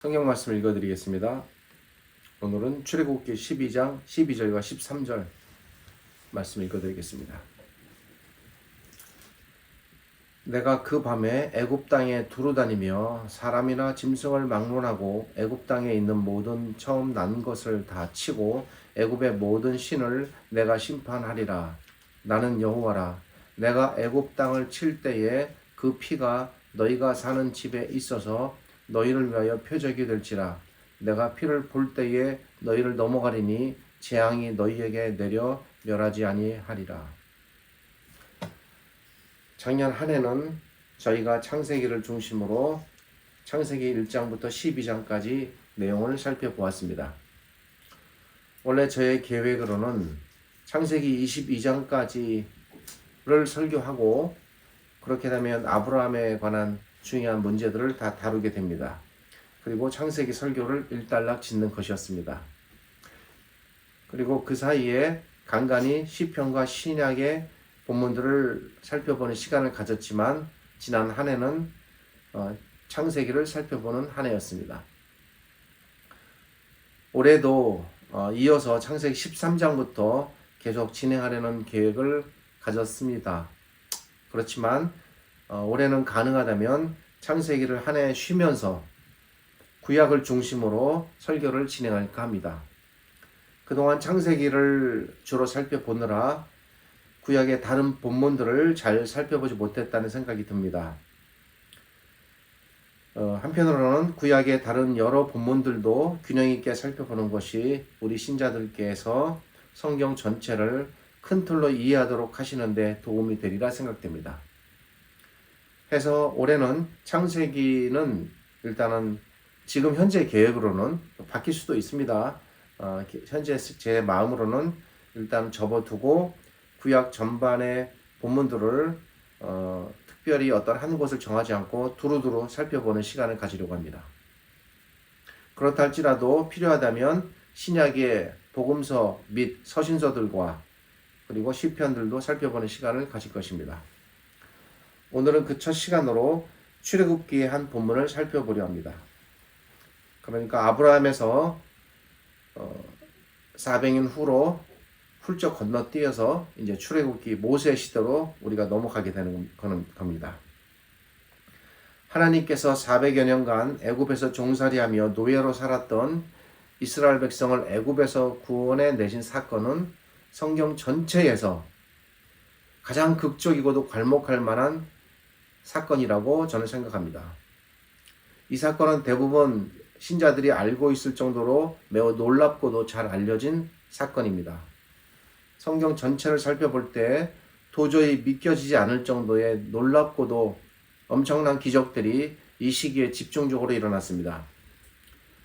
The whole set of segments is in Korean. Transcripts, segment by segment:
성경 말씀을 읽어드리겠습니다. 오늘은 출애굽기 12장 12절과 13절 말씀 읽어드리겠습니다. 내가 그 밤에 애굽 땅에 두루다니며 사람이나 짐승을 막론하고 애굽 땅에 있는 모든 처음 난 것을 다 치고 애굽의 모든 신을 내가 심판하리라. 나는 여호와라. 내가 애굽 땅을 칠 때에 그 피가 너희가 사는 집에 있어서 너희를 위하여 표적이 될지라. 내가 피를 볼 때에 너희를 넘어가리니 재앙이 너희에게 내려 멸하지 아니하리라. 작년 한 해는 저희가 창세기를 중심으로 창세기 1장부터 12장까지 내용을 살펴보았습니다. 원래 저의 계획으로는 창세기 22장까지를 설교하고 그렇게 되면 아브라함에 관한 중요한 문제들을 다 다루게 됩니다. 그리고 창세기 설교를 일단락 짓는 것이었습니다. 그리고 그 사이에 간간히 시편과 신약의 본문들을 살펴보는 시간을 가졌지만 지난 한 해는 창세기를 살펴보는 한 해였습니다. 올해도 이어서 창세기 13장부터 계속 진행하려는 계획을 가졌습니다. 그렇지만 올해는 가능하다면 창세기를 한 해 쉬면서 구약을 중심으로 설교를 진행할까 합니다. 그동안 창세기를 주로 살펴보느라 구약의 다른 본문들을 잘 살펴보지 못했다는 생각이 듭니다. 한편으로는 구약의 다른 여러 본문들도 균형 있게 살펴보는 것이 우리 신자들께서 성경 전체를 큰 틀로 이해하도록 하시는데 도움이 되리라 생각됩니다. 해서 올해는 창세기는 일단은 지금 현재 계획으로는 바뀔 수도 있습니다. 현재 제 마음으로는 일단 접어두고 구약 전반의 본문들을 특별히 어떤 한 곳을 정하지 않고 두루두루 살펴보는 시간을 가지려고 합니다. 그렇다 할지라도 필요하다면 신약의 복음서 및 서신서들과 그리고 시편들도 살펴보는 시간을 가질 것입니다. 오늘은 그 첫 시간으로 출애굽기의 한 본문을 살펴보려 합니다. 그러니까 아브라함에서 400년 후로 훌쩍 건너뛰어서 이제 출애굽기 모세 시대로 우리가 넘어가게 되는 겁니다. 하나님께서 400여 년간 애굽에서 종살이하며 노예로 살았던 이스라엘 백성을 애굽에서 구원해 내신 사건은 성경 전체에서 가장 극적이고도 괄목할 만한 사건이라고 저는 생각합니다. 이 사건은 대부분 신자들이 알고 있을 정도로 매우 놀랍고도 잘 알려진 사건입니다. 성경 전체를 살펴볼 때 도저히 믿겨지지 않을 정도의 놀랍고도 엄청난 기적들이 이 시기에 집중적으로 일어났습니다.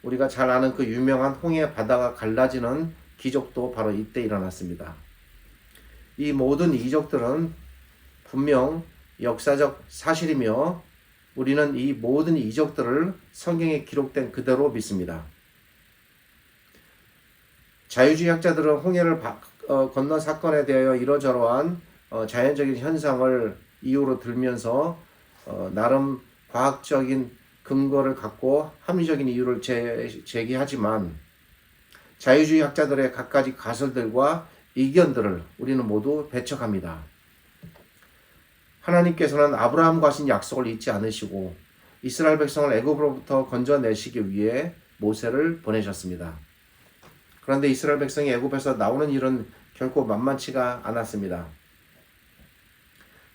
우리가 잘 아는 그 유명한 홍해 바다가 갈라지는 기적도 바로 이때 일어났습니다. 이 모든 이적들은 분명 역사적 사실이며 우리는 이 모든 이적들을 성경에 기록된 그대로 믿습니다. 자유주의 학자들은 홍해를 건넌 사건에 대하여 이러저러한 자연적인 현상을 이유로 들면서 나름 과학적인 근거를 갖고 합리적인 이유를 제기하지만 자유주의 학자들의 갖가지 가설들과 이견들을 우리는 모두 배척합니다. 하나님께서는 아브라함과 하신 약속을 잊지 않으시고 이스라엘 백성을 애굽으로부터 건져내시기 위해 모세를 보내셨습니다. 그런데 이스라엘 백성이 애굽에서 나오는 일은 결코 만만치가 않았습니다.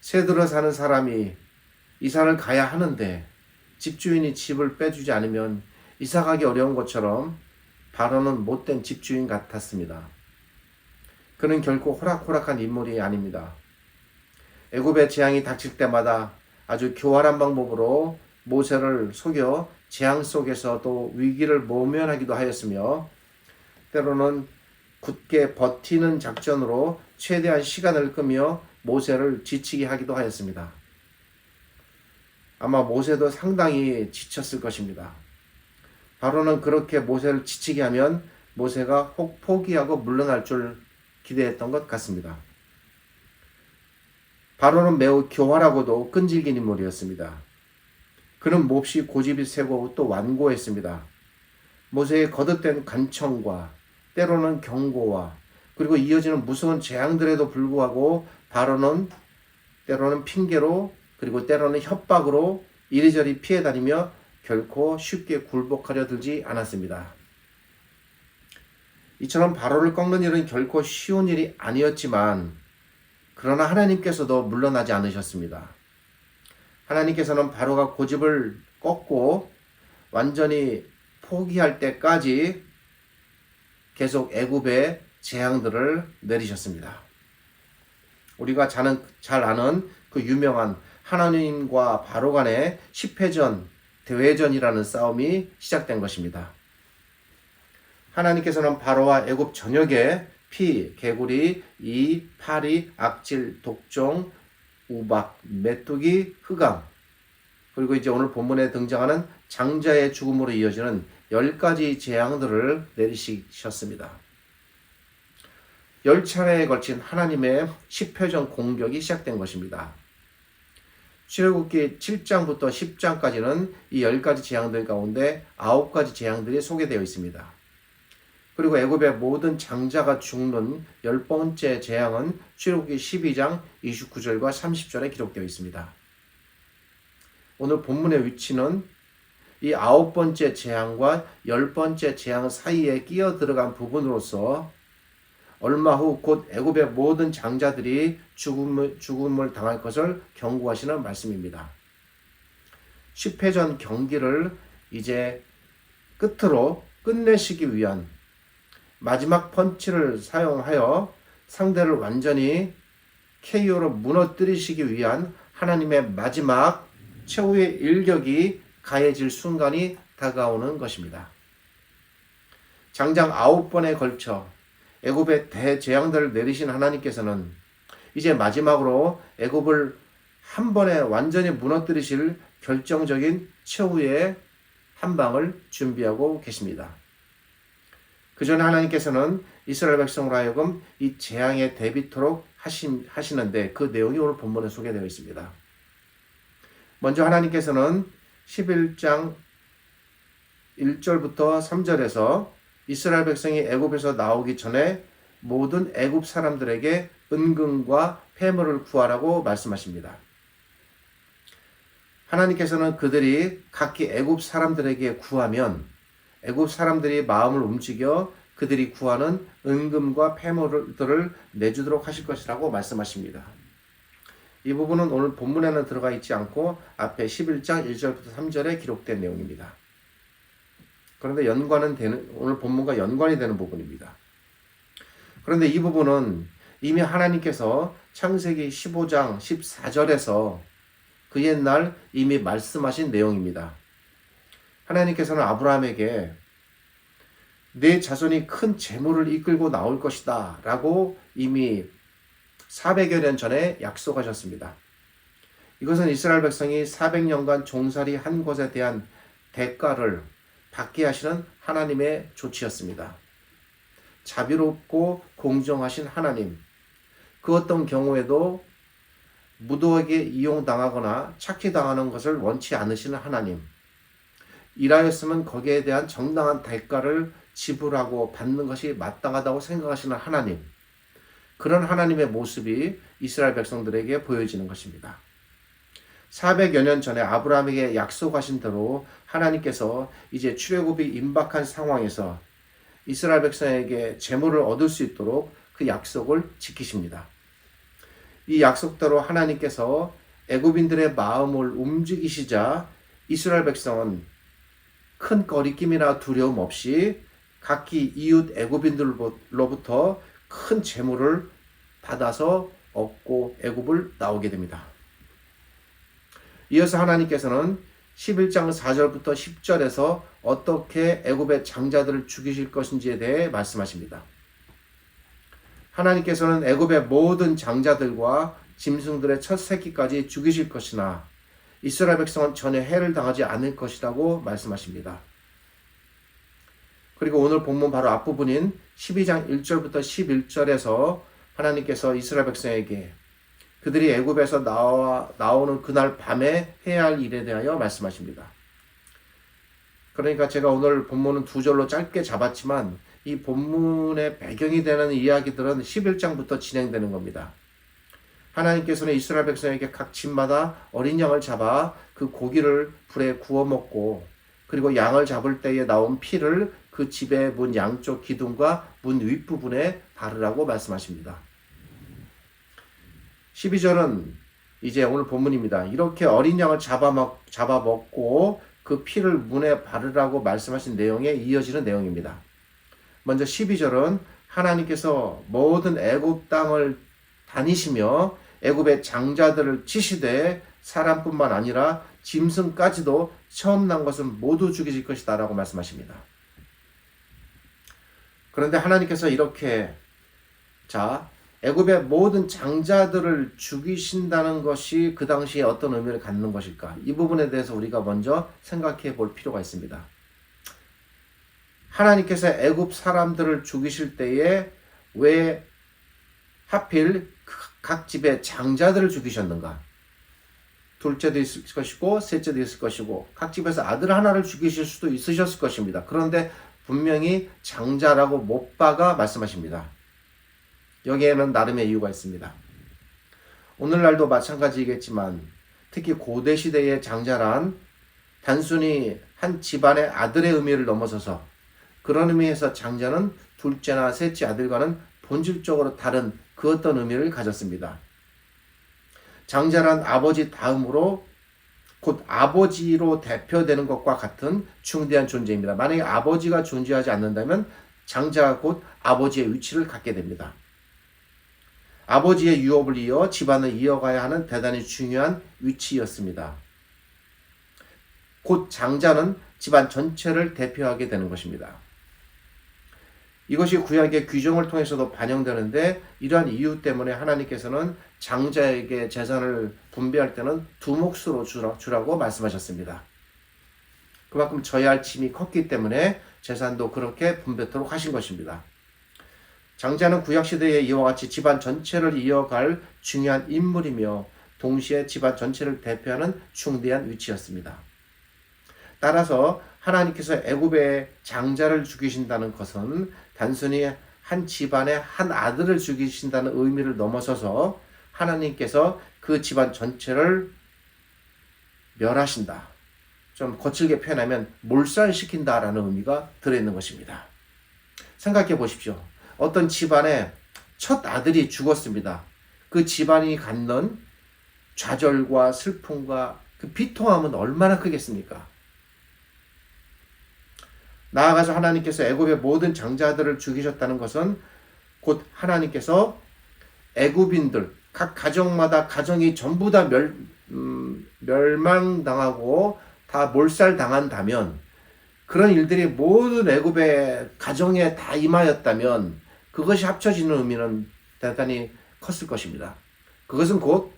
새들어 사는 사람이 이사를 가야 하는데 집주인이 집을 빼주지 않으면 이사 가기 어려운 것처럼 바로는 못된 집주인 같았습니다. 그는 결코 호락호락한 인물이 아닙니다. 애굽의 재앙이 닥칠 때마다 아주 교활한 방법으로 모세를 속여 재앙 속에서도 위기를 모면하기도 하였으며 때로는 굳게 버티는 작전으로 최대한 시간을 끄며 모세를 지치게 하기도 하였습니다. 아마 모세도 상당히 지쳤을 것입니다. 바로는 그렇게 모세를 지치게 하면 모세가 혹 포기하고 물러날 줄 기대했던 것 같습니다. 바로는 매우 교활하고도 끈질긴 인물이었습니다. 그는 몹시 고집이 세고 또 완고했습니다. 모세의 거듭된 간청과 때로는 경고와 그리고 이어지는 무서운 재앙들에도 불구하고 바로는 때로는 핑계로 그리고 때로는 협박으로 이리저리 피해 다니며 결코 쉽게 굴복하려 들지 않았습니다. 이처럼 바로를 꺾는 일은 결코 쉬운 일이 아니었지만 그러나 하나님께서도 물러나지 않으셨습니다. 하나님께서는 바로가 고집을 꺾고 완전히 포기할 때까지 계속 애굽의 재앙들을 내리셨습니다. 우리가 잘 아는 그 유명한 하나님과 바로 간의 십회전 대회전이라는 싸움이 시작된 것입니다. 하나님께서는 바로와 애굽 전역에 피, 개구리, 이, 파리, 악질, 독종, 우박, 메뚜기, 흑암 그리고 이제 오늘 본문에 등장하는 장자의 죽음으로 이어지는 10가지 재앙들을 내리셨습니다. 10차례에 걸친 하나님의 십회전 공격이 시작된 것입니다. 출애굽기 7장부터 10장까지는 이 10가지 재앙들 가운데 9가지 재앙들이 소개되어 있습니다. 그리고 애굽의 모든 장자가 죽는 10번째 재앙은 출애굽기 12장 29절과 30절에 기록되어 있습니다. 오늘 본문의 위치는 이 9번째 재앙과 10번째 재앙 사이에 끼어 들어간 부분으로서 얼마 후 곧 애굽의 모든 장자들이 죽음을 당할 것을 경고하시는 말씀입니다. 십회전 경기를 이제 끝으로 끝내시기 위한 마지막 펀치를 사용하여 상대를 완전히 KO로 무너뜨리시기 위한 하나님의 마지막 최후의 일격이 가해질 순간이 다가오는 것입니다. 장장 9번에 걸쳐 애굽의 대재앙들을 내리신 하나님께서는 이제 마지막으로 애굽을 한 번에 완전히 무너뜨리실 결정적인 최후의 한 방을 준비하고 계십니다. 그 전에 하나님께서는 이스라엘 백성으로 하여금 이 재앙에 대비토록 하시는데 그 내용이 오늘 본문에 소개되어 있습니다. 먼저 하나님께서는 11장 1절부터 3절에서 이스라엘 백성이 애굽에서 나오기 전에 모든 애굽 사람들에게 은금과 폐물을 구하라고 말씀하십니다. 하나님께서는 그들이 각기 애굽 사람들에게 구하면 애굽 사람들이 마음을 움직여 그들이 구하는 은금과 폐물들을 내주도록 하실 것이라고 말씀하십니다. 이 부분은 오늘 본문에는 들어가 있지 않고 앞에 11장 1절부터 3절에 기록된 내용입니다. 그런데 오늘 본문과 연관이 되는 부분입니다. 그런데 이 부분은 이미 하나님께서 창세기 15장 14절에서 그 옛날 이미 말씀하신 내용입니다. 하나님께서는 아브라함에게 내 자손이 큰 재물을 이끌고 나올 것이다 라고 이미 400여 년 전에 약속하셨습니다. 이것은 이스라엘 백성이 400년간 종살이 한 것에 대한 대가를 받게 하시는 하나님의 조치였습니다. 자비롭고 공정하신 하나님, 그 어떤 경우에도 무도하게 이용당하거나 착취당하는 것을 원치 않으시는 하나님, 일하였으면 거기에 대한 정당한 대가를 지불하고 받는 것이 마땅하다고 생각하시는 하나님, 그런 하나님의 모습이 이스라엘 백성들에게 보여지는 것입니다. 400여 년 전에 아브라함에게 약속하신 대로 하나님께서 이제 출애굽이 임박한 상황에서 이스라엘 백성에게 재물을 얻을 수 있도록 그 약속을 지키십니다. 이 약속대로 하나님께서 애굽인들의 마음을 움직이시자 이스라엘 백성은 큰 거리낌이나 두려움 없이 각기 이웃 애굽인들로부터 큰 재물을 받아서 얻고 애굽을 나오게 됩니다. 이어서 하나님께서는 11장 4절부터 10절에서 어떻게 애굽의 장자들을 죽이실 것인지에 대해 말씀하십니다. 하나님께서는 애굽의 모든 장자들과 짐승들의 첫 새끼까지 죽이실 것이나 이스라엘 백성은 전혀 해를 당하지 않을 것이라고 말씀하십니다. 그리고 오늘 본문 바로 앞부분인 12장 1절부터 11절에서 하나님께서 이스라엘 백성에게 그들이 애굽에서 나오는 그날 밤에 해야 할 일에 대하여 말씀하십니다. 그러니까 제가 오늘 본문은 두 절로 짧게 잡았지만 이 본문의 배경이 되는 이야기들은 11장부터 진행되는 겁니다. 하나님께서는 이스라엘 백성에게 각 집마다 어린 양을 잡아 그 고기를 불에 구워 먹고 그리고 양을 잡을 때에 나온 피를 그 집의 문 양쪽 기둥과 문 윗부분에 바르라고 말씀하십니다. 12절은 이제 오늘 본문입니다. 이렇게 어린 양을 잡아 먹고 그 피를 문에 바르라고 말씀하신 내용에 이어지는 내용입니다. 먼저 12절은 하나님께서 모든 애굽 땅을 다니시며 애굽의 장자들을 치시되 사람뿐만 아니라 짐승까지도 처음 난 것은 모두 죽이실 것이다 라고 말씀하십니다. 그런데 하나님께서 이렇게 애굽의 모든 장자들을 죽이신다는 것이 그 당시에 어떤 의미를 갖는 것일까? 이 부분에 대해서 우리가 먼저 생각해 볼 필요가 있습니다. 하나님께서 애굽 사람들을 죽이실 때에 왜 하필 각 집의 장자들을 죽이셨는가? 둘째도 있을 것이고 셋째도 있을 것이고 각 집에서 아들 하나를 죽이실 수도 있으셨을 것입니다. 그런데 분명히 장자라고 못 박아 말씀하십니다. 여기에는 나름의 이유가 있습니다. 오늘날도 마찬가지겠지만 특히 고대 시대의 장자란 단순히 한 집안의 아들의 의미를 넘어서서 그런 의미에서 장자는 둘째나 셋째 아들과는 본질적으로 다른 그 어떤 의미를 가졌습니다. 장자란 아버지 다음으로 곧 아버지로 대표되는 것과 같은 중대한 존재입니다. 만약에 아버지가 존재하지 않는다면 장자가 곧 아버지의 위치를 갖게 됩니다. 아버지의 유업을 이어 집안을 이어가야 하는 대단히 중요한 위치였습니다. 곧 장자는 집안 전체를 대표하게 되는 것입니다. 이것이 구약의 규정을 통해서도 반영되는데 이러한 이유 때문에 하나님께서는 장자에게 재산을 분배할 때는 두 몫으로 주라고 말씀하셨습니다. 그만큼 져야 할 짐이 컸기 때문에 재산도 그렇게 분배토록 하신 것입니다. 장자는 구약시대에 이와 같이 집안 전체를 이어갈 중요한 인물이며 동시에 집안 전체를 대표하는 중대한 위치였습니다. 따라서 하나님께서 애굽의 장자를 죽이신다는 것은 단순히 한 집안의 한 아들을 죽이신다는 의미를 넘어서서 하나님께서 그 집안 전체를 멸하신다. 좀 거칠게 표현하면 몰살시킨다라는 의미가 들어있는 것입니다. 생각해 보십시오. 어떤 집안에 첫 아들이 죽었습니다. 그 집안이 갖는 좌절과 슬픔과 그 비통함은 얼마나 크겠습니까? 나아가서 하나님께서 애굽의 모든 장자들을 죽이셨다는 것은 곧 하나님께서 애굽인들 각 가정마다 가정이 전부 다 멸망당하고 다 몰살당한다면 그런 일들이 모든 애굽의 가정에 다 임하였다면 그것이 합쳐지는 의미는 대단히 컸을 것입니다. 그것은 곧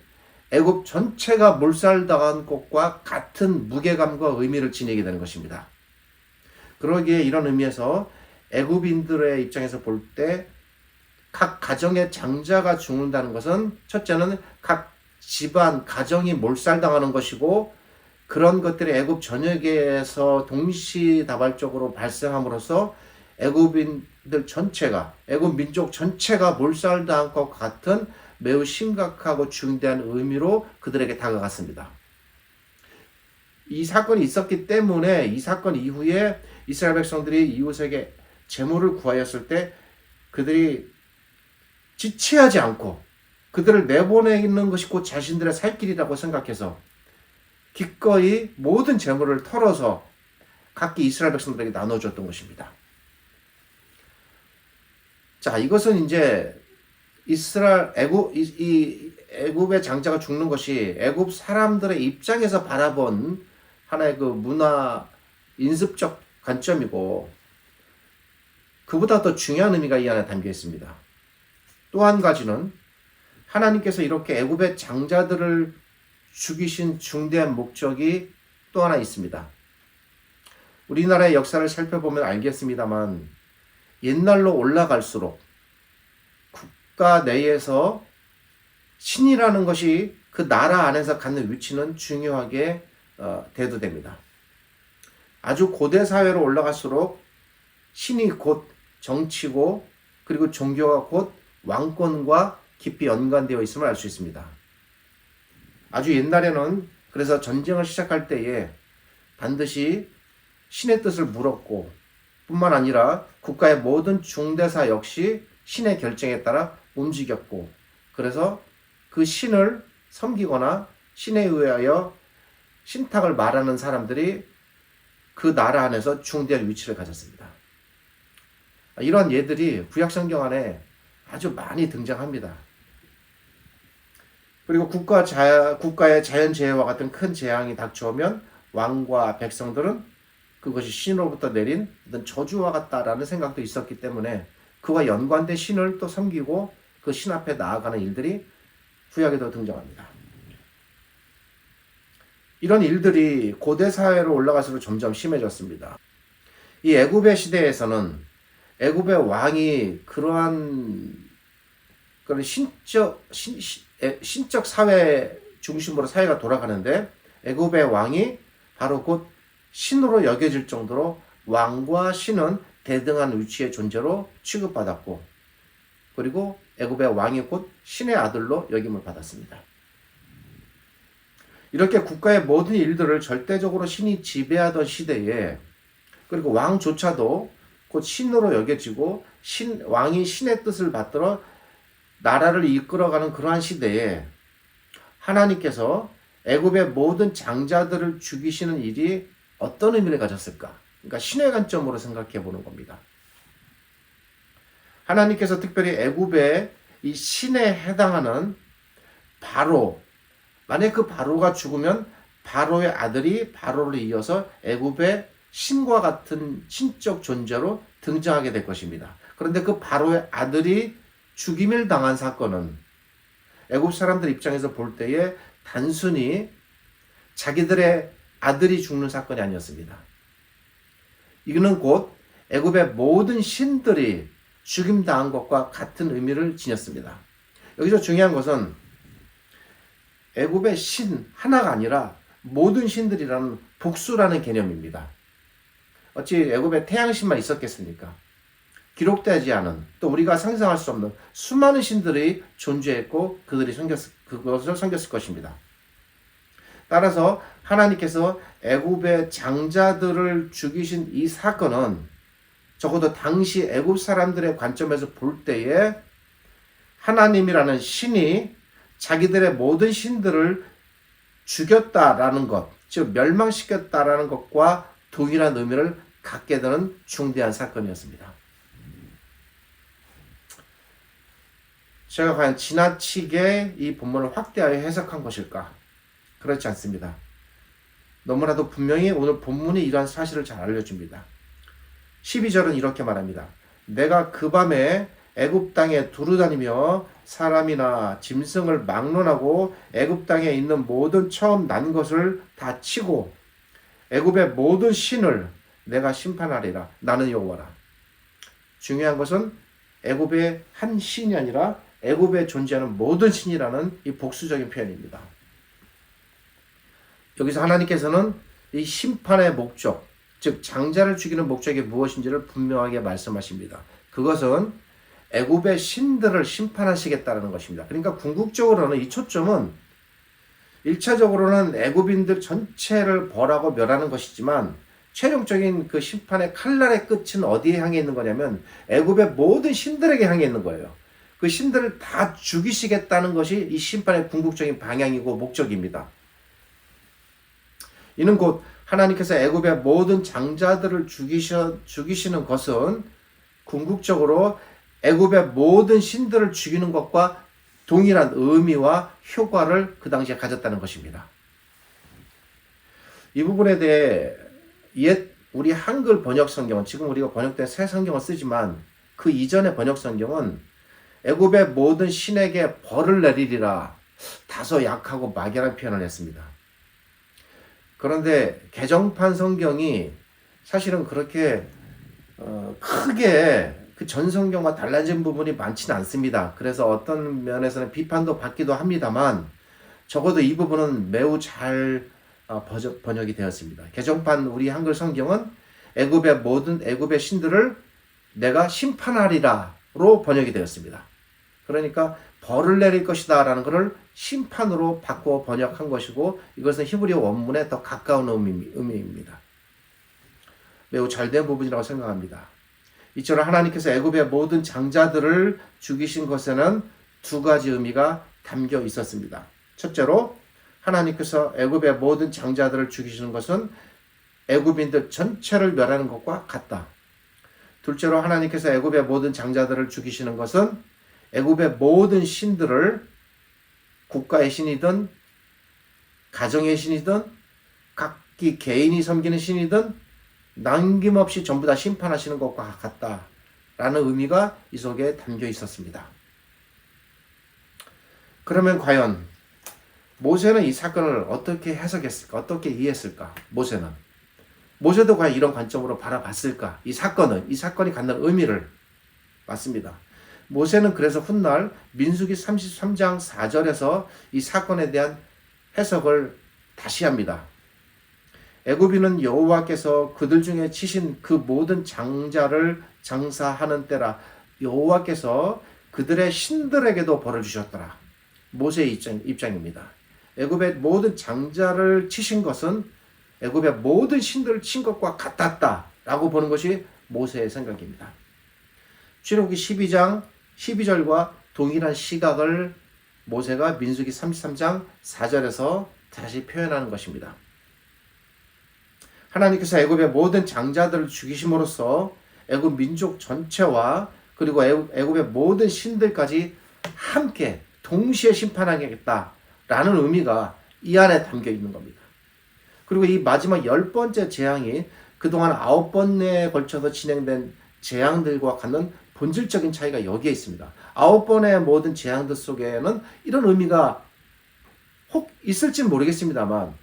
애굽 전체가 몰살당한 것과 같은 무게감과 의미를 지니게 되는 것입니다. 그러기에 이런 의미에서 애굽인들의 입장에서 볼 때 각 가정의 장자가 죽는다는 것은 첫째는 각 집안 가정이 몰살당하는 것이고 그런 것들이 애굽 전역에서 동시다발적으로 발생함으로써 애굽인들 전체가 애굽 민족 전체가 몰살당한 것 같은 매우 심각하고 중대한 의미로 그들에게 다가갔습니다. 이 사건이 있었기 때문에 이 사건 이후에 이스라엘 백성들이 이웃에게 재물을 구하였을 때 그들이 지체하지 않고 그들을 내보내는 것이 곧 자신들의 살 길이라고 생각해서 기꺼이 모든 재물을 털어서 각기 이스라엘 백성들에게 나눠줬던 것입니다. 자, 이것은 이제 애굽의 장자가 죽는 것이 애굽 사람들의 입장에서 바라본 하나의 그 문화 인습적 관점이고 그보다 더 중요한 의미가 이 안에 담겨 있습니다. 또 한 가지는 하나님께서 이렇게 애굽의 장자들을 죽이신 중대한 목적이 또 하나 있습니다. 우리나라의 역사를 살펴보면 알겠습니다만 옛날로 올라갈수록 국가 내에서 신이라는 것이 그 나라 안에서 갖는 위치는 중요하게 대두됩니다. 아주 고대 사회로 올라갈수록 신이 곧 정치고 그리고 종교가 곧 왕권과 깊이 연관되어 있음을 알 수 있습니다. 아주 옛날에는 그래서 전쟁을 시작할 때에 반드시 신의 뜻을 물었고 뿐만 아니라 국가의 모든 중대사 역시 신의 결정에 따라 움직였고 그래서 그 신을 섬기거나 신에 의하여 신탁을 말하는 사람들이 그 나라 안에서 중대한 위치를 가졌습니다. 이러한 예들이 구약성경 안에 아주 많이 등장합니다. 그리고 국가의 자연재해와 같은 큰 재앙이 닥쳐오면 왕과 백성들은 그것이 신으로부터 내린 어떤 저주와 같다라는 생각도 있었기 때문에 그와 연관된 신을 또 섬기고 그 신 앞에 나아가는 일들이 구약에도 등장합니다. 이런 일들이 고대 사회로 올라갈수록 점점 심해졌습니다. 이 애굽의 시대에서는 애굽의 왕이 그러한 신적 사회 중심으로 사회가 돌아가는데 애굽의 왕이 바로 곧 신으로 여겨질 정도로 왕과 신은 대등한 위치의 존재로 취급받았고 그리고 애굽의 왕이 곧 신의 아들로 여김을 받았습니다. 이렇게 국가의 모든 일들을 절대적으로 신이 지배하던 시대에 그리고 왕조차도 곧 신으로 여겨지고 왕이 신의 뜻을 받들어 나라를 이끌어가는 그러한 시대에 하나님께서 애굽의 모든 장자들을 죽이시는 일이 어떤 의미를 가졌을까? 그러니까 신의 관점으로 생각해 보는 겁니다. 하나님께서 특별히 애굽의 이 신에 해당하는 바로, 만약 그 바로가 죽으면 바로의 아들이 바로를 이어서 애굽의 신과 같은 신적 존재로 등장하게 될 것입니다. 그런데 그 바로의 아들이 죽임을 당한 사건은 애굽 사람들 입장에서 볼 때에 단순히 자기들의 아들이 죽는 사건이 아니었습니다. 이거는 곧 애굽의 모든 신들이 죽임당한 것과 같은 의미를 지녔습니다. 여기서 중요한 것은 애굽의 신 하나가 아니라 모든 신들이라는 복수라는 개념입니다. 어찌 애굽에 태양신만 있었겠습니까? 기록되지 않은 또 우리가 상상할 수 없는 수많은 신들이 존재했고 그것을 섬겼을 것입니다. 따라서 하나님께서 애굽의 장자들을 죽이신 이 사건은 적어도 당시 애굽 사람들의 관점에서 볼 때에 하나님이라는 신이 자기들의 모든 신들을 죽였다라는 것, 즉 멸망시켰다라는 것과 동일한 의미를 갖게 되는 중대한 사건이었습니다. 제가 과연 지나치게 이 본문을 확대하여 해석한 것일까? 그렇지 않습니다. 너무나도 분명히 오늘 본문이 이러한 사실을 잘 알려줍니다. 12절은 이렇게 말합니다. 내가 그 밤에 애굽 땅에 두루다니며 사람이나 짐승을 막론하고 애굽 땅에 있는 모든 처음 난 것을 다 치고 애굽의 모든 신을 내가 심판하리라. 나는 여호와라. 중요한 것은 애굽의 한 신이 아니라 애굽에 존재하는 모든 신이라는 이 복수적인 표현입니다. 여기서 하나님께서는 이 심판의 목적, 즉 장자를 죽이는 목적이 무엇인지를 분명하게 말씀하십니다. 그것은 애굽의 신들을 심판하시겠다는 것입니다. 그러니까 궁극적으로는 이 초점은 1차적으로는 애굽인들 전체를 벌하고 멸하는 것이지만 최종적인 그 심판의 칼날의 끝은 어디에 향해 있는 거냐면 애굽의 모든 신들에게 향해 있는 거예요. 그 신들을 다 죽이시겠다는 것이 이 심판의 궁극적인 방향이고 목적입니다. 이는 곧 하나님께서 애굽의 모든 장자들을 죽이시는 것은 궁극적으로 애굽의 모든 신들을 죽이는 것과 동일한 의미와 효과를 그 당시에 가졌다는 것입니다. 이 부분에 대해 우리 한글 번역 성경은 지금 우리가 번역된 새 성경을 쓰지만 그 이전의 번역 성경은 애굽의 모든 신에게 벌을 내리리라 다소 약하고 막연한 표현을 했습니다. 그런데 개정판 성경이 사실은 그렇게 크게 그 전 성경과 달라진 부분이 많지는 않습니다. 그래서 어떤 면에서는 비판도 받기도 합니다만 적어도 이 부분은 매우 잘 번역이 되었습니다. 개정판 우리 한글 성경은 애굽의 모든 애굽의 신들을 내가 심판하리라로 번역이 되었습니다. 그러니까 벌을 내릴 것이다 라는 것을 심판으로 바꿔 번역한 것이고, 이것은 히브리 원문에 더 가까운 의미입니다. 매우 잘된 부분이라고 생각합니다. 이처럼 하나님께서 애굽의 모든 장자들을 죽이신 것에는 두 가지 의미가 담겨 있었습니다. 첫째로 하나님께서 애굽의 모든 장자들을 죽이시는 것은 애굽인들 전체를 멸하는 것과 같다. 둘째로 하나님께서 애굽의 모든 장자들을 죽이시는 것은 애굽의 모든 신들을, 국가의 신이든 가정의 신이든 각기 개인이 섬기는 신이든 남김없이 전부 다 심판하시는 것과 같다라는 의미가 이 속에 담겨 있었습니다. 그러면 과연 모세는 이 사건을 어떻게 해석했을까? 어떻게 이해했을까? 모세도 과연 이런 관점으로 바라봤을까? 이 사건이 갖는 의미를. 맞습니다. 모세는 그래서 훗날 민수기 33장 4절에서 이 사건에 대한 해석을 다시 합니다. 애굽인은 여호와께서 그들 중에 치신 그 모든 장자를 장사하는 때라 여호와께서 그들의 신들에게도 벌을 주셨더라. 모세의 입장입니다. 애굽의 모든 장자를 치신 것은 애굽의 모든 신들을 친 것과 같았다라고 보는 것이 모세의 생각입니다. 출애굽기 12장 12절과 동일한 시각을 모세가 민수기 33장 4절에서 다시 표현하는 것입니다. 하나님께서 애굽의 모든 장자들을 죽이심으로써 애굽 민족 전체와 그리고 애굽의 모든 신들까지 함께 동시에 심판하겠다라는 의미가 이 안에 담겨 있는 겁니다. 그리고 이 마지막 10번째 재앙이 그동안 9번에 걸쳐서 진행된 재앙들과 갖는 본질적인 차이가 여기에 있습니다. 9번의 모든 재앙들 속에는 이런 의미가 혹 있을지는 모르겠습니다만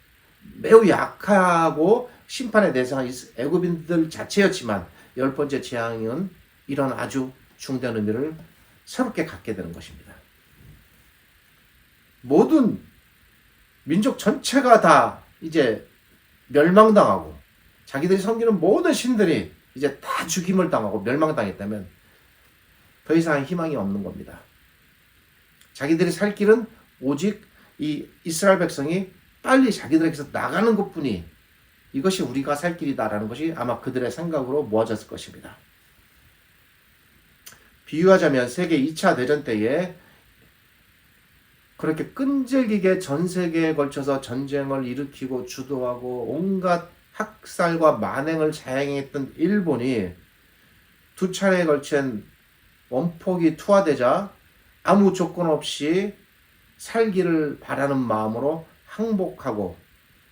매우 약하고 심판의 대상은 애굽인들 자체였지만 10번째 재앙은 이런 아주 중대한 의미를 새롭게 갖게 되는 것입니다. 모든 민족 전체가 다 이제 멸망당하고 자기들이 섬기는 모든 신들이 이제 다 죽임을 당하고 멸망당했다면 더 이상 희망이 없는 겁니다. 자기들이 살 길은 오직 이 이스라엘 백성이 빨리 자기들에게서 나가는 것뿐이 이것이 우리가 살 길이다라는 것이 아마 그들의 생각으로 모아졌을 것입니다. 비유하자면 세계 2차 대전 때에 그렇게 끈질기게 전 세계에 걸쳐서 전쟁을 일으키고 주도하고 온갖 학살과 만행을 자행했던 일본이 두 차례에 걸친 원폭이 투하되자 아무 조건 없이 살기를 바라는 마음으로 항복하고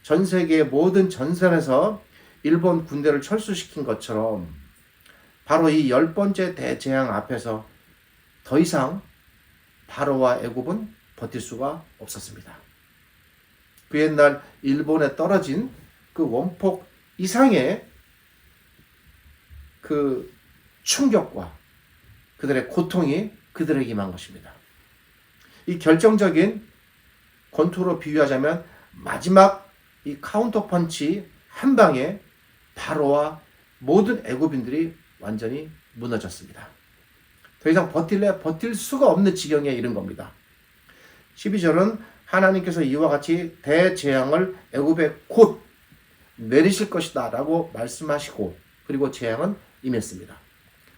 전 세계의 모든 전선에서 일본 군대를 철수시킨 것처럼 바로 이 10번째 대재앙 앞에서 더 이상 바로와 애굽은 버틸 수가 없었습니다. 그 옛날 일본에 떨어진 그 원폭 이상의 그 충격과 그들의 고통이 그들에게 임한 것입니다. 이 결정적인 권투로 비유하자면 마지막 이 카운터 펀치 한 방에 바로와 모든 애굽인들이 완전히 무너졌습니다. 더 이상 버틸 수가 없는 지경에 이른 겁니다. 12절은 하나님께서 이와 같이 대재앙을 애굽에 곧 내리실 것이다 라고 말씀하시고 그리고 재앙은 임했습니다.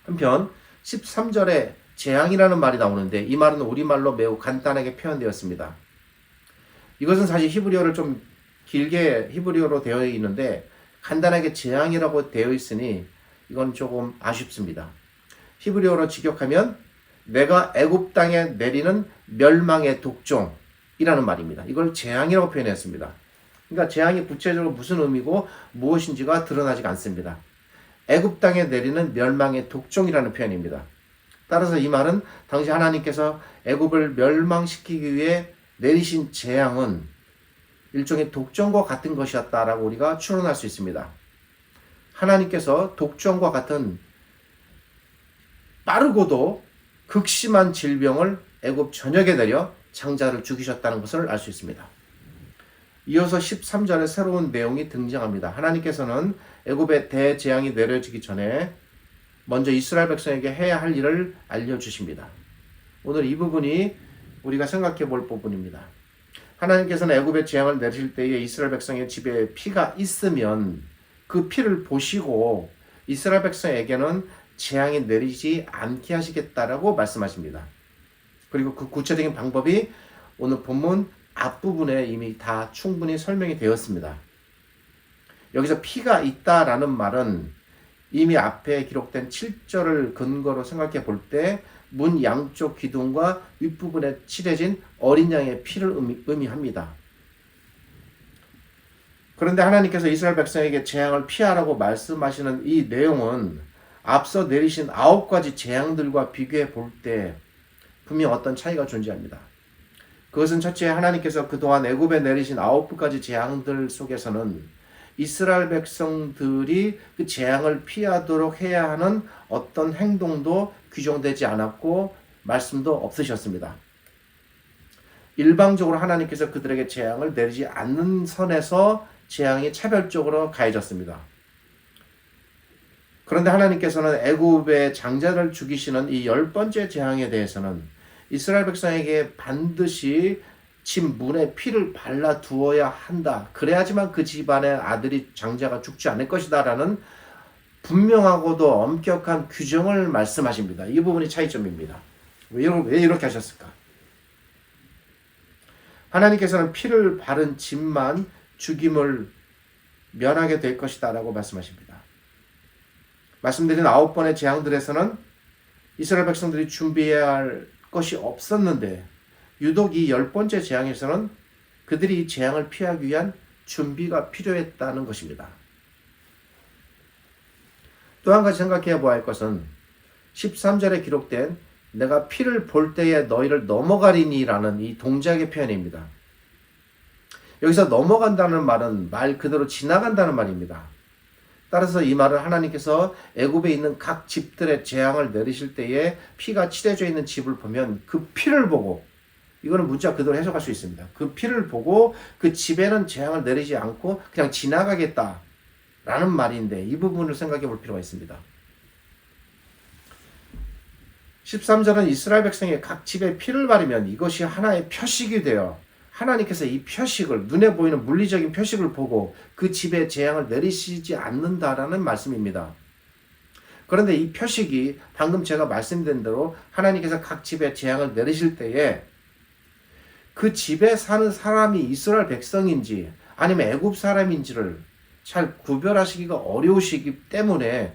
한편 13절에 재앙이라는 말이 나오는데 이 말은 우리말로 매우 간단하게 표현되었습니다. 이것은 사실 히브리어를 좀 길게 히브리어로 되어 있는데 간단하게 재앙이라고 되어 있으니 이건 조금 아쉽습니다. 히브리어로 직역하면 내가 애굽 땅에 내리는 멸망의 독종이라는 말입니다. 이걸 재앙이라고 표현했습니다. 그러니까 재앙이 구체적으로 무슨 의미고 무엇인지가 드러나지 않습니다. 애굽 땅에 내리는 멸망의 독종이라는 표현입니다. 따라서 이 말은 당시 하나님께서 애굽을 멸망시키기 위해 내리신 재앙은 일종의 독종과 같은 것이었다라고 우리가 추론할 수 있습니다. 하나님께서 독종과 같은 빠르고도 극심한 질병을 애굽 전역에 내려 장자를 죽이셨다는 것을 알 수 있습니다. 이어서 13절에 새로운 내용이 등장합니다. 하나님께서는 애굽에 대재앙이 내려지기 전에 먼저 이스라엘 백성에게 해야 할 일을 알려주십니다. 오늘 이 부분이 우리가 생각해 볼 부분입니다. 하나님께서는 애굽에 재앙을 내리실 때에 이스라엘 백성의 집에 피가 있으면 그 피를 보시고 이스라엘 백성에게는 재앙이 내리지 않게 하시겠다라고 말씀하십니다. 그리고 그 구체적인 방법이 오늘 본문 앞부분에 이미 다 충분히 설명이 되었습니다. 여기서 피가 있다라는 말은 이미 앞에 기록된 7절을 근거로 생각해 볼 때 문 양쪽 기둥과 윗부분에 칠해진 어린 양의 피를 의미합니다. 그런데 하나님께서 이스라엘 백성에게 재앙을 피하라고 말씀하시는 이 내용은 앞서 내리신 9가지 재앙들과 비교해 볼 때 분명 어떤 차이가 존재합니다. 그것은 첫째, 하나님께서 그동안 애굽에 내리신 9가지 재앙들 속에서는 이스라엘 백성들이 그 재앙을 피하도록 해야 하는 어떤 행동도 규정되지 않았고 말씀도 없으셨습니다. 일방적으로 하나님께서 그들에게 재앙을 내리지 않는 선에서 재앙이 차별적으로 가해졌습니다. 그런데 하나님께서는 애굽의 장자를 죽이시는 이 10번째 재앙에 대해서는 이스라엘 백성에게 반드시 집 문에 피를 발라 두어야 한다. 그래야지만 그 집안의 아들이 장자가 죽지 않을 것이다 라는 분명하고도 엄격한 규정을 말씀하십니다. 이 부분이 차이점입니다. 왜 이렇게 하셨을까? 하나님께서는 피를 바른 집만 죽임을 면하게 될 것이다 라고 말씀하십니다. 말씀드린 9번의 재앙들에서는 이스라엘 백성들이 준비해야 할 것이 없었는데 유독 이 10번째 재앙에서는 그들이 이 재앙을 피하기 위한 준비가 필요했다는 것입니다. 또 한 가지 생각해 보아야 할 것은 13절에 기록된 내가 피를 볼 때에 너희를 넘어가리니 라는 이 동작의 표현입니다. 여기서 넘어간다는 말은 말 그대로 지나간다는 말입니다. 따라서 이 말은 하나님께서 애굽에 있는 각 집들의 재앙을 내리실 때에 피가 칠해져 있는 집을 보면 그 피를 보고, 이거는 문자 그대로 해석할 수 있습니다. 그 피를 보고 그 집에는 재앙을 내리지 않고 그냥 지나가겠다라는 말인데 이 부분을 생각해 볼 필요가 있습니다. 13절은 이스라엘 백성의 각 집에 피를 바르면 이것이 하나의 표식이 되어 하나님께서 이 표식을, 눈에 보이는 물리적인 표식을 보고 그 집에 재앙을 내리시지 않는다라는 말씀입니다. 그런데 이 표식이 방금 제가 말씀드린 대로 하나님께서 각 집에 재앙을 내리실 때에 그 집에 사는 사람이 이스라엘 백성인지 아니면 애굽 사람인지를 잘 구별하시기가 어려우시기 때문에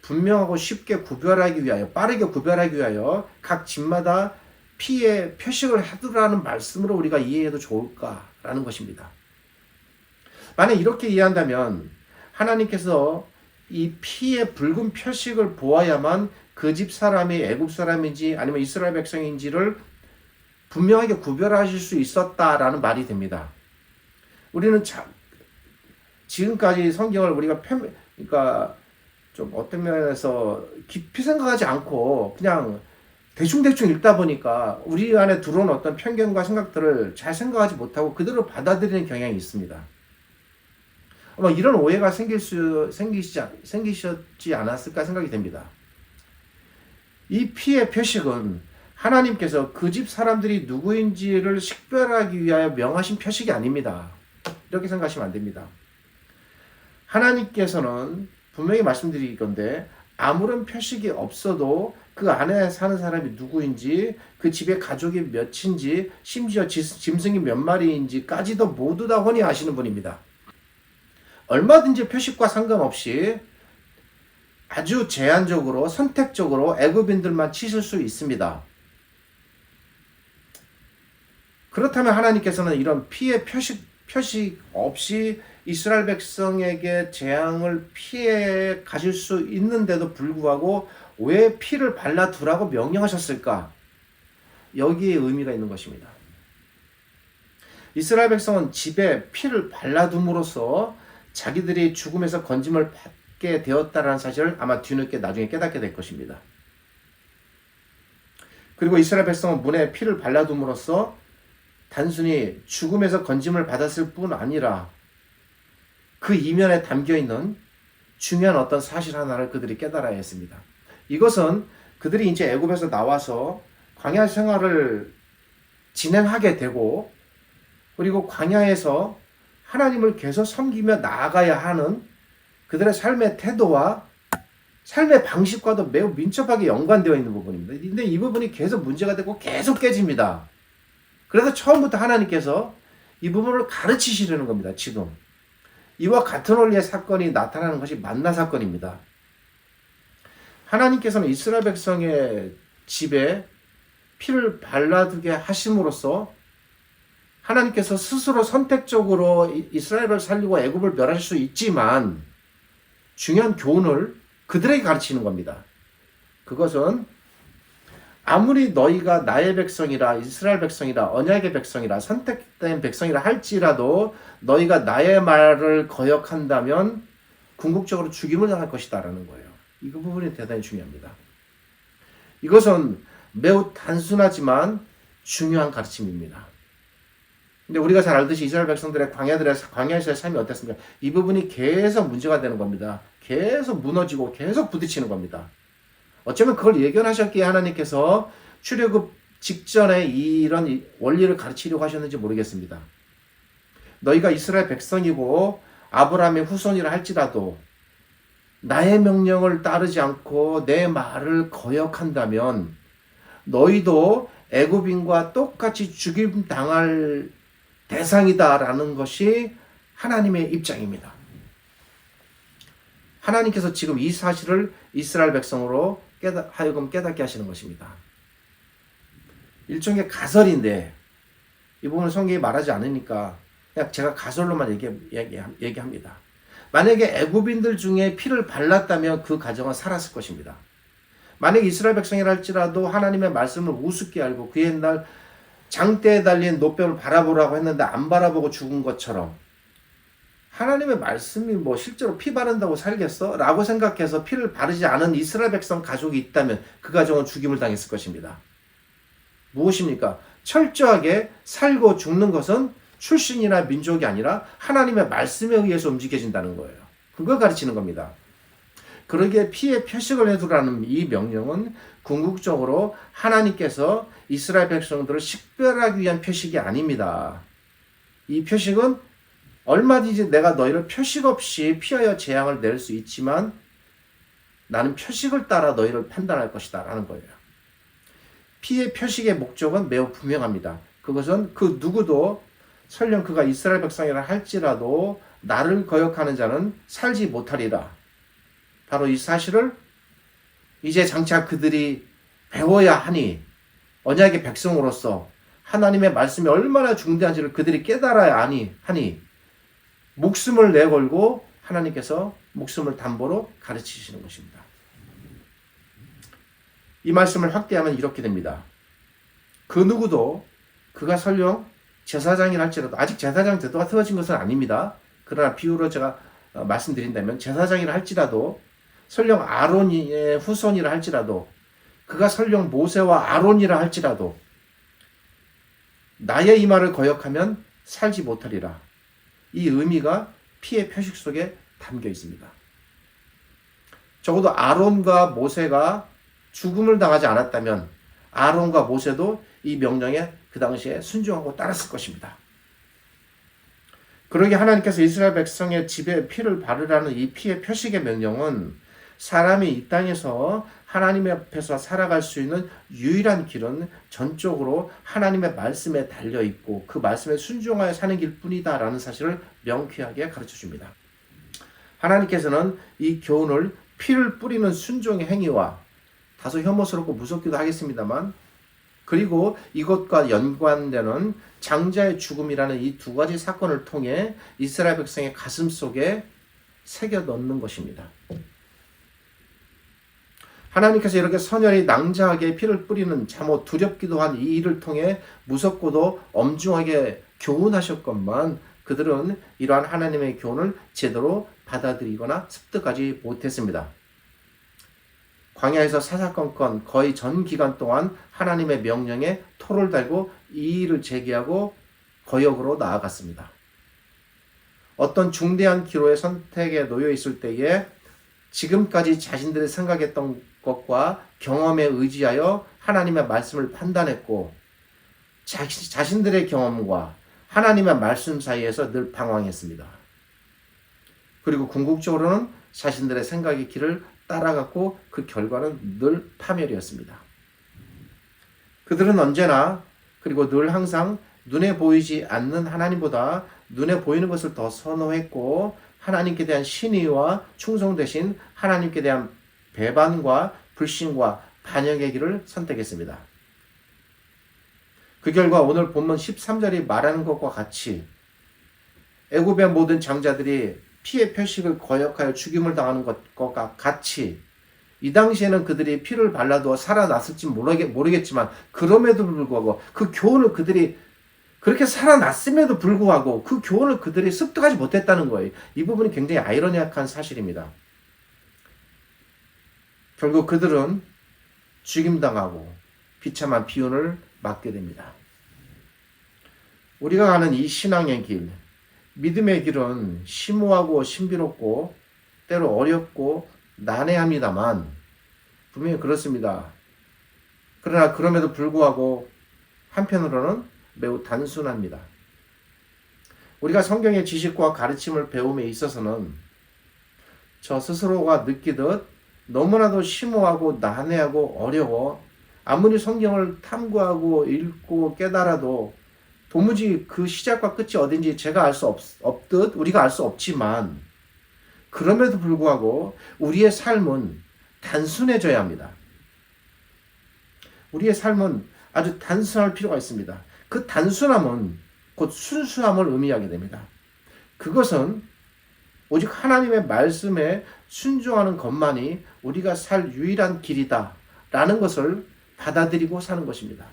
분명하고 쉽게 구별하기 위하여, 빠르게 구별하기 위하여 각 집마다 피의 표식을 해두라는 말씀으로 우리가 이해해도 좋을까라는 것입니다. 만약 이렇게 이해한다면 하나님께서 이 피의 붉은 표식을 보아야만 그 집 사람이 애굽 사람인지 아니면 이스라엘 백성인지를 분명하게 구별하실 수 있었다라는 말이 됩니다. 우리는 지금까지 성경을 우리가 그러니까 좀 어떤 면에서 깊이 생각하지 않고 그냥 대충대충 읽다 보니까 우리 안에 들어온 어떤 편견과 생각들을 잘 생각하지 못하고 그대로 받아들이는 경향이 있습니다. 아마 이런 오해가 생기셨지 않았을까 생각이 됩니다. 이 피의 표식은 하나님께서 그 집 사람들이 누구인지를 식별하기 위하여 명하신 표식이 아닙니다. 이렇게 생각하시면 안 됩니다. 하나님께서는 분명히 말씀드릴 건데 아무런 표식이 없어도 그 안에 사는 사람이 누구인지, 그 집에 가족이 몇인지, 심지어 짐승이 몇 마리인지까지도 모두 다 훤히 아시는 분입니다. 얼마든지 표식과 상관없이 아주 제한적으로 선택적으로 애굽인들만 치실 수 있습니다. 그렇다면 하나님께서는 이런 피의 표식 없이 이스라엘 백성에게 재앙을 피해 가실 수 있는데도 불구하고 왜 피를 발라두라고 명령하셨을까? 여기에 의미가 있는 것입니다. 이스라엘 백성은 집에 피를 발라둠으로써 자기들이 죽음에서 건짐을 받게 되었다는 사실을 아마 뒤늦게 나중에 깨닫게 될 것입니다. 그리고 이스라엘 백성은 문에 피를 발라둠으로써 단순히 죽음에서 건짐을 받았을 뿐 아니라 그 이면에 담겨있는 중요한 어떤 사실 하나를 그들이 깨달아야 했습니다. 이것은 그들이 이제 애굽에서 나와서 광야 생활을 진행하게 되고, 그리고 광야에서 하나님을 계속 섬기며 나아가야 하는 그들의 삶의 태도와 삶의 방식과도 매우 민첩하게 연관되어 있는 부분입니다. 근데 이 부분이 계속 문제가 되고 계속 깨집니다. 그래서 처음부터 하나님께서 이 부분을 가르치시려는 겁니다. 지금 이와 같은 원리의 사건이 나타나는 것이 만나 사건입니다. 하나님께서는 이스라엘 백성의 집에 피를 발라두게 하심으로써 하나님께서 스스로 선택적으로 이스라엘을 살리고 애굽을 멸할 수 있지만 중요한 교훈을 그들에게 가르치는 겁니다. 그것은 아무리 너희가 나의 백성이라, 이스라엘 백성이라, 언약의 백성이라, 선택된 백성이라 할지라도 너희가 나의 말을 거역한다면 궁극적으로 죽임을 당할 것이다 라는 거예요. 이 부분이 대단히 중요합니다. 이것은 매우 단순하지만 중요한 가르침입니다. 근데 우리가 잘 알듯이 이스라엘 백성들의 광야에서의 삶이 어땠습니까? 이 부분이 계속 문제가 되는 겁니다. 계속 무너지고 계속 부딪히는 겁니다. 어쩌면 그걸 예견하셨기에 하나님께서 출애굽 직전에 이런 원리를 가르치려고 하셨는지 모르겠습니다. 너희가 이스라엘 백성이고 아브라함의 후손이라 할지라도 나의 명령을 따르지 않고 내 말을 거역한다면 너희도 애굽인과 똑같이 죽임 당할 대상이다라는 것이 하나님의 입장입니다. 하나님께서 지금 이 사실을 이스라엘 백성으로 하여금 깨닫게 하시는 것입니다. 일종의 가설인데 이 부분은 성경이 말하지 않으니까 그냥 제가 가설로만 얘기합니다. 만약에 애굽인들 중에 피를 발랐다면 그 가정은 살았을 것입니다. 만약에 이스라엘 백성이라 할지라도 하나님의 말씀을 우습게 알고 그 옛날 장대에 달린 노뼈를 바라보라고 했는데 안 바라보고 죽은 것처럼 하나님의 말씀이 뭐 실제로 피 바른다고 살겠어? 라고 생각해서 피를 바르지 않은 이스라엘 백성 가족이 있다면 그 가정은 죽임을 당했을 것입니다. 무엇입니까? 철저하게 살고 죽는 것은 출신이나 민족이 아니라 하나님의 말씀에 의해서 움직여진다는 거예요. 그걸 가르치는 겁니다. 그러기에 피에 표식을 해두라는 이 명령은 궁극적으로 하나님께서 이스라엘 백성들을 식별하기 위한 표식이 아닙니다. 이 표식은 얼마든지 내가 너희를 표식 없이 피하여 재앙을 낼 수 있지만 나는 표식을 따라 너희를 판단할 것이다 라는 거예요. 피의 표식의 목적은 매우 분명합니다. 그것은 그 누구도 설령 그가 이스라엘 백성이라 할지라도 나를 거역하는 자는 살지 못하리라. 바로 이 사실을 이제 장차 그들이 배워야 하니 언약의 백성으로서 하나님의 말씀이 얼마나 중대한지를 그들이 깨달아야 하니 목숨을 내걸고 하나님께서 목숨을 담보로 가르치시는 것입니다. 이 말씀을 확대하면 이렇게 됩니다. 그 누구도 그가 설령 제사장이라 할지라도 아직 제사장 제도가 세워진 것은 아닙니다. 그러나 비유로 제가 말씀드린다면 제사장이라 할지라도 설령 아론의 후손이라 할지라도 그가 설령 모세와 아론이라 할지라도 나의 이 말을 거역하면 살지 못하리라. 이 의미가 피의 표식 속에 담겨 있습니다. 적어도 아론과 모세가 죽음을 당하지 않았다면 아론과 모세도 이 명령에 그 당시에 순종하고 따랐을 것입니다. 그러기에 하나님께서 이스라엘 백성의 집에 피를 바르라는 이 피의 표식의 명령은 사람이 이 땅에서 하나님 앞에서 살아갈 수 있는 유일한 길은 전적으로 하나님의 말씀에 달려있고 그 말씀에 순종하여 사는 길뿐이다 라는 사실을 명쾌하게 가르쳐줍니다. 하나님께서는 이 교훈을 피를 뿌리는 순종의 행위와 다소 혐오스럽고 무섭기도 하겠습니다만 그리고 이것과 연관되는 장자의 죽음이라는 이 두 가지 사건을 통해 이스라엘 백성의 가슴 속에 새겨 넣는 것입니다. 하나님께서 이렇게 선열히 낭자하게 피를 뿌리는 참으로 두렵기도 한 이 일을 통해 무섭고도 엄중하게 교훈하셨건만 그들은 이러한 하나님의 교훈을 제대로 받아들이거나 습득하지 못했습니다. 광야에서 사사건건 거의 전 기간 동안 하나님의 명령에 토를 달고 이의를 제기하고 거역으로 나아갔습니다. 어떤 중대한 기로의 선택에 놓여 있을 때에 지금까지 자신들이 생각했던 것과 경험에 의지하여 하나님의 말씀을 판단했고 자신들의 경험과 하나님의 말씀 사이에서 늘 방황했습니다. 그리고 궁극적으로는 자신들의 생각의 길을 따라갔고 그 결과는 늘 파멸이었습니다. 그들은 언제나 그리고 늘 항상 눈에 보이지 않는 하나님보다 눈에 보이는 것을 더 선호했고 하나님께 대한 신의와 충성 대신 하나님께 대한 배반과 불신과 반역의 길을 선택했습니다. 그 결과 오늘 본문 13절이 말하는 것과 같이 애굽의 모든 장자들이 피의 표식을 거역하여 죽임을 당하는 것과 같이 이 당시에는 그들이 피를 발라두어 살아났을지 모르겠지만 그럼에도 불구하고 그 교훈을 그들이 그렇게 살아났음에도 불구하고 그 교훈을 그들이 습득하지 못했다는 거예요. 이 부분이 굉장히 아이러니한 사실입니다. 결국 그들은 죽임당하고 비참한 비운을 맞게 됩니다. 우리가 가는 이 신앙의 길, 믿음의 길은 심오하고 신비롭고 때로 어렵고 난해합니다만 분명히 그렇습니다. 그러나 그럼에도 불구하고 한편으로는 매우 단순합니다. 우리가 성경의 지식과 가르침을 배움에 있어서는 저 스스로가 느끼듯 너무나도 심오하고 난해하고 어려워 아무리 성경을 탐구하고 읽고 깨달아도 도무지 그 시작과 끝이 어딘지 제가 알 수 없듯 우리가 알 수 없지만 그럼에도 불구하고 우리의 삶은 단순해져야 합니다. 우리의 삶은 아주 단순할 필요가 있습니다. 그 단순함은 곧 순수함을 의미하게 됩니다. 그것은 오직 하나님의 말씀에 순종하는 것만이 우리가 살 유일한 길이다 라는 것을 받아들이고 사는 것입니다.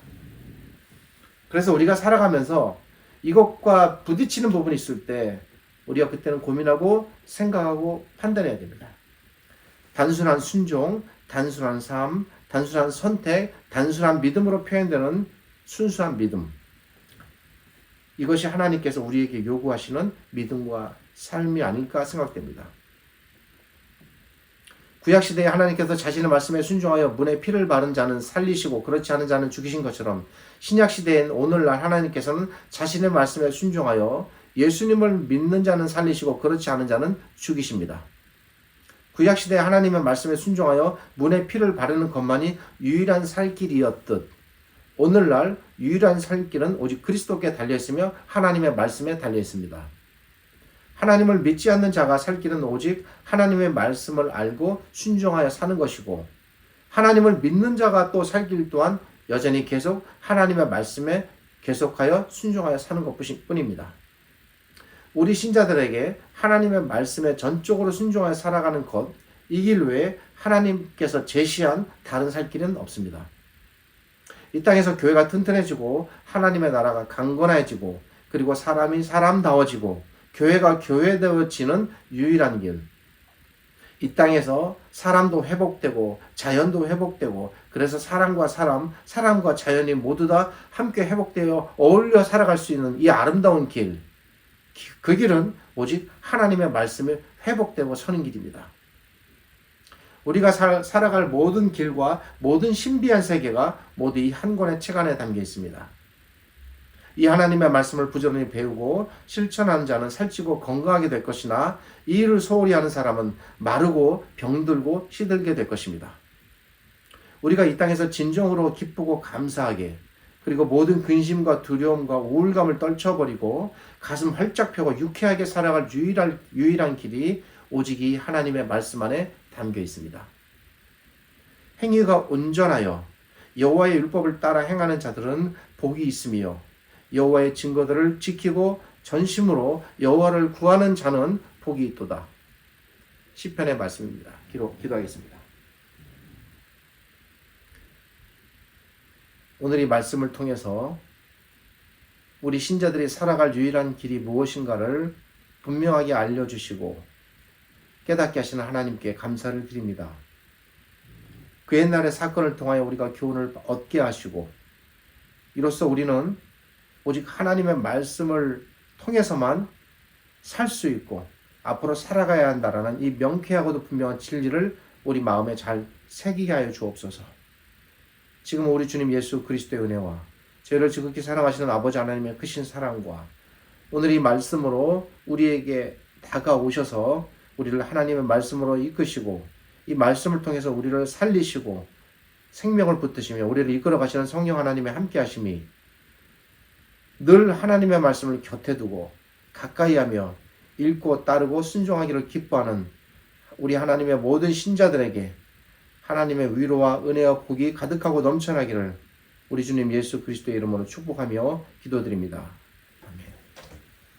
그래서 우리가 살아가면서 이것과 부딪히는 부분이 있을 때 우리가 그때는 고민하고 생각하고 판단해야 됩니다. 단순한 순종, 단순한 삶, 단순한 선택, 단순한 믿음으로 표현되는 순수한 믿음. 이것이 하나님께서 우리에게 요구하시는 믿음과 삶이 아닐까 생각됩니다. 구약시대에 하나님께서 자신의 말씀에 순종하여 문에 피를 바른 자는 살리시고 그렇지 않은 자는 죽이신 것처럼 신약시대엔 오늘날 하나님께서는 자신의 말씀에 순종하여 예수님을 믿는 자는 살리시고 그렇지 않은 자는 죽이십니다. 구약시대에 하나님의 말씀에 순종하여 문에 피를 바르는 것만이 유일한 살 길이었듯 오늘날 유일한 살 길은 오직 그리스도께 달려있으며 하나님의 말씀에 달려있습니다. 하나님을 믿지 않는 자가 살 길은 오직 하나님의 말씀을 알고 순종하여 사는 것이고 하나님을 믿는 자가 또 살 길 또한 여전히 계속 하나님의 말씀에 계속하여 순종하여 사는 것뿐입니다. 우리 신자들에게 하나님의 말씀에 전적으로 순종하여 살아가는 것, 이 길 외에 하나님께서 제시한 다른 살 길은 없습니다. 이 땅에서 교회가 튼튼해지고 하나님의 나라가 강건해지고 그리고 사람이 사람다워지고 교회가 교회되어지는 유일한 길. 이 땅에서 사람도 회복되고 자연도 회복되고 그래서 사람과 사람과 자연이 모두 다 함께 회복되어 어울려 살아갈 수 있는 이 아름다운 길. 그 길은 오직 하나님의 말씀에 회복되고 서는 길입니다. 우리가 살아갈 모든 길과 모든 신비한 세계가 모두 이 한 권의 책 안에 담겨 있습니다. 이 하나님의 말씀을 부지런히 배우고 실천하는 자는 살찌고 건강하게 될 것이나 이 일을 소홀히 하는 사람은 마르고 병들고 시들게 될 것입니다. 우리가 이 땅에서 진정으로 기쁘고 감사하게 그리고 모든 근심과 두려움과 우울감을 떨쳐버리고 가슴 활짝 펴고 유쾌하게 살아갈 유일한 길이 오직 이 하나님의 말씀 안에 담겨 있습니다. 행위가 온전하여 여호와의 율법을 따라 행하는 자들은 복이 있으며 여호와의 증거들을 지키고 전심으로 여호와를 구하는 자는 복이 있도다. 시편의 말씀입니다. 기도하겠습니다. 오늘 이 말씀을 통해서 우리 신자들이 살아갈 유일한 길이 무엇인가를 분명하게 알려주시고 깨닫게 하시는 하나님께 감사를 드립니다. 그 옛날의 사건을 통하여 우리가 교훈을 얻게 하시고 이로써 우리는 오직 하나님의 말씀을 통해서만 살 수 있고 앞으로 살아가야 한다라는 이 명쾌하고도 분명한 진리를 우리 마음에 잘 새기게 하여 주옵소서. 지금 우리 주님 예수 그리스도의 은혜와 저희를 지극히 사랑하시는 아버지 하나님의 크신 사랑과 오늘 이 말씀으로 우리에게 다가오셔서 우리를 하나님의 말씀으로 이끄시고 이 말씀을 통해서 우리를 살리시고 생명을 붙드시며 우리를 이끌어 가시는 성령 하나님의 함께 하심이 늘 하나님의 말씀을 곁에 두고 가까이 하며 읽고 따르고 순종하기를 기뻐하는 우리 하나님의 모든 신자들에게 하나님의 위로와 은혜와 복이 가득하고 넘쳐나기를 우리 주님 예수 그리스도의 이름으로 축복하며 기도드립니다.